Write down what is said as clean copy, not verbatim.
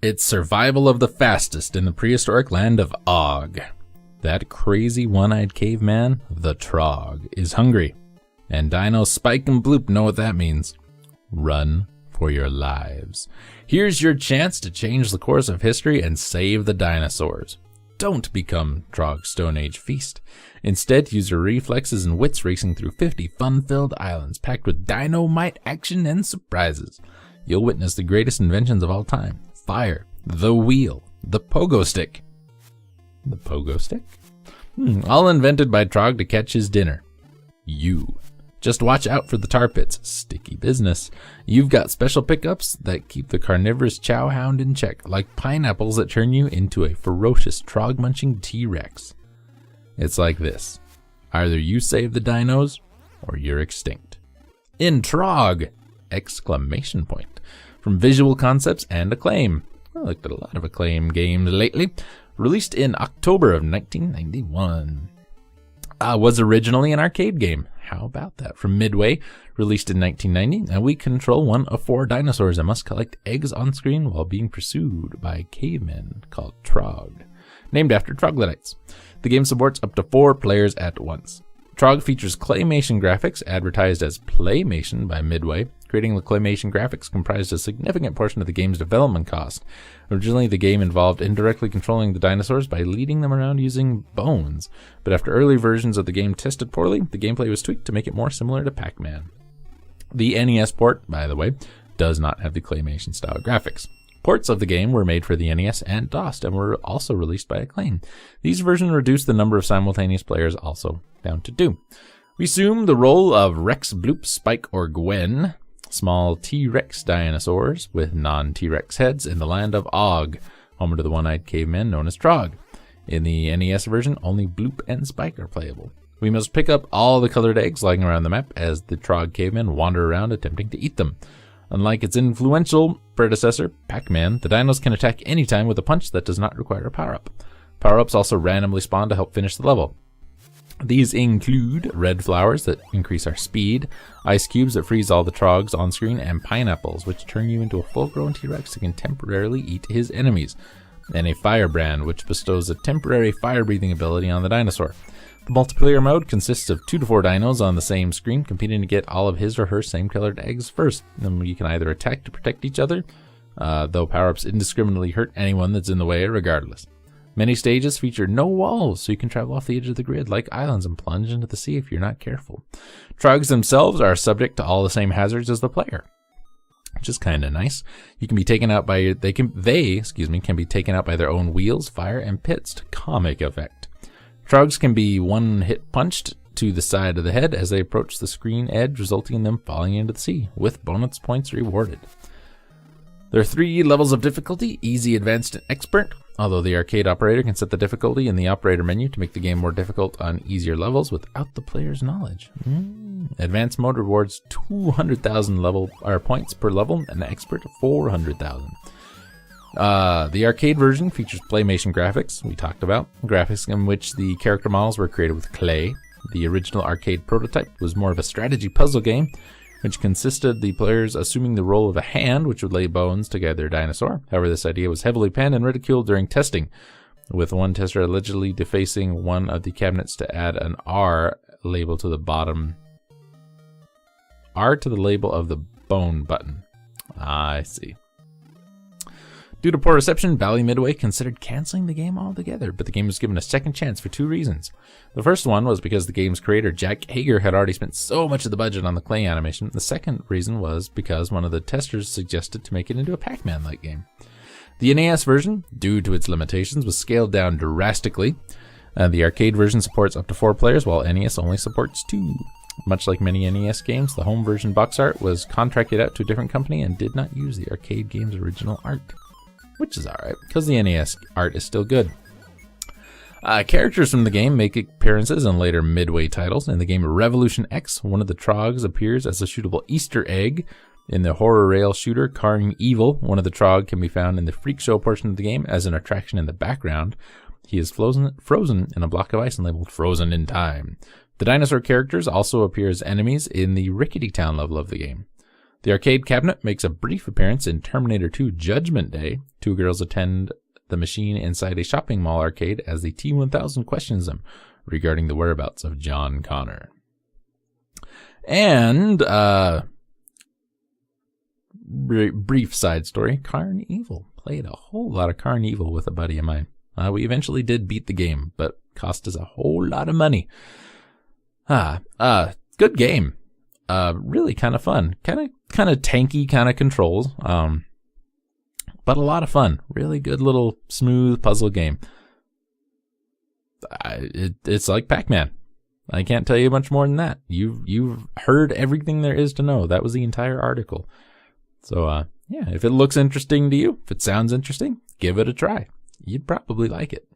It's survival of the fastest in the prehistoric land of Og. That crazy one-eyed caveman, the Trog, is hungry. And Dino Spike and Bloop know what that means. Run for your lives. Here's your chance to change the course of history and save the dinosaurs. Don't become Trog's Stone Age feast. Instead, use your reflexes and wits racing through 50 fun-filled islands packed with dynamite action and surprises. You'll witness the greatest inventions of all time. Fire, the wheel, the pogo stick. The pogo stick? All invented by Trog to catch his dinner. You. Just watch out for the tar pits. Sticky business. You've got special pickups that keep the carnivorous chowhound in check, like pineapples that turn you into a ferocious Trog-munching T-Rex. It's like this. Either you save the dinos, or you're extinct. In Trog! Exclamation point. From visual concepts and Acclaim. I looked at a lot of Acclaim games lately. Released in October of 1991. Was originally an arcade game. How about that? From Midway, released in 1990, and we control one of 4 dinosaurs and must collect eggs on screen while being pursued by cavemen called Trog, named after troglodytes. The game supports up to 4 players at once. Trog features claymation graphics, advertised as Playmation by Midway. Creating the claymation graphics comprised a significant portion of the game's development cost. Originally, the game involved indirectly controlling the dinosaurs by leading them around using bones, but after early versions of the game tested poorly, the gameplay was tweaked to make it more similar to Pac-Man. The NES port, by the way, does not have the claymation-style graphics. Ports of the game were made for the NES and DOS and were also released by Acclaim. These versions reduced the number of simultaneous players also down to 2. We assume the role of Rex, Bloop, Spike, or Gwen, small T-Rex dinosaurs with non-T-Rex heads in the land of Og, home to the one-eyed caveman known as Trog. In the NES version, only Bloop and Spike are playable. We must pick up all the colored eggs lying around the map as the Trog cavemen wander around attempting to eat them. Unlike its influential predecessor, Pac-Man, the dinos can attack anytime with a punch that does not require a power-up. Power-ups also randomly spawn to help finish the level. These include red flowers that increase our speed, ice cubes that freeze all the Trogs on screen, and pineapples, which turn you into a full-grown T-Rex that can temporarily eat his enemies, and a firebrand, which bestows a temporary fire-breathing ability on the dinosaur. The multiplayer mode consists of 2 to 4 dinos on the same screen, competing to get all of his or her same-colored eggs first. And you can either attack to protect each other, though power-ups indiscriminately hurt anyone that's in the way regardless. Many stages feature no walls, so you can travel off the edge of the grid like islands and plunge into the sea if you're not careful. Trogs themselves are subject to all the same hazards as the player, which is kind of nice. You can be taken out by they can be taken out by their own wheels, fire, and pits to comic effect. Trogs can be one-hit punched to the side of the head as they approach the screen edge, resulting in them falling into the sea, with bonus points rewarded. There are 3 levels of difficulty: easy, advanced, and expert, although the arcade operator can set the difficulty in the operator menu to make the game more difficult on easier levels without the player's knowledge. Advanced mode rewards 200,000 points per level, and expert 400,000. The arcade version features Playmation graphics, we talked about, graphics in which the character models were created with clay. The original arcade prototype was more of a strategy puzzle game, which consisted of the players assuming the role of a hand, which would lay bones to guide their dinosaur. However, this idea was heavily panned and ridiculed during testing, with one tester allegedly defacing one of the cabinets to add an R label to the bottom. R to the label of the bone button. I see. Due to poor reception, Bally Midway considered canceling the game altogether, but the game was given a second chance for 2 reasons. The first one was because the game's creator, Jack Hager, had already spent so much of the budget on the clay animation. The second reason was because one of the testers suggested to make it into a Pac-Man-like game. The NES version, due to its limitations, was scaled down drastically. The arcade version supports up to 4 players, while NES only supports 2. Much like many NES games, the home version box art was contracted out to a different company and did not use the arcade game's original art. Which is alright, because the NES art is still good. Characters from the game make appearances in later Midway titles. In the game Revolution X, one of the Trogs appears as a shootable Easter egg. In the horror rail shooter Carring Evil, one of the Trog can be found in the Freak Show portion of the game as an attraction in the background. He is frozen in a block of ice and labeled Frozen in Time. The dinosaur characters also appear as enemies in the Rickety Town level of the game. The arcade cabinet makes a brief appearance in Terminator 2 Judgment Day. Two girls attend the machine inside a shopping mall arcade as the T-1000 questions them regarding the whereabouts of John Connor. And, brief side story, Carnival. Played a whole lot of Carnival with a buddy of mine. We eventually did beat the game, but cost us a whole lot of money. Good game. Really kind of fun. Kind of tanky kind of controls. But a lot of fun. Really good little smooth puzzle game. It's like Pac-Man. I can't tell you much more than that. You've heard everything there is to know. That was the entire article. So, yeah, if it looks interesting to you, if it sounds interesting, give it a try. You'd probably like it.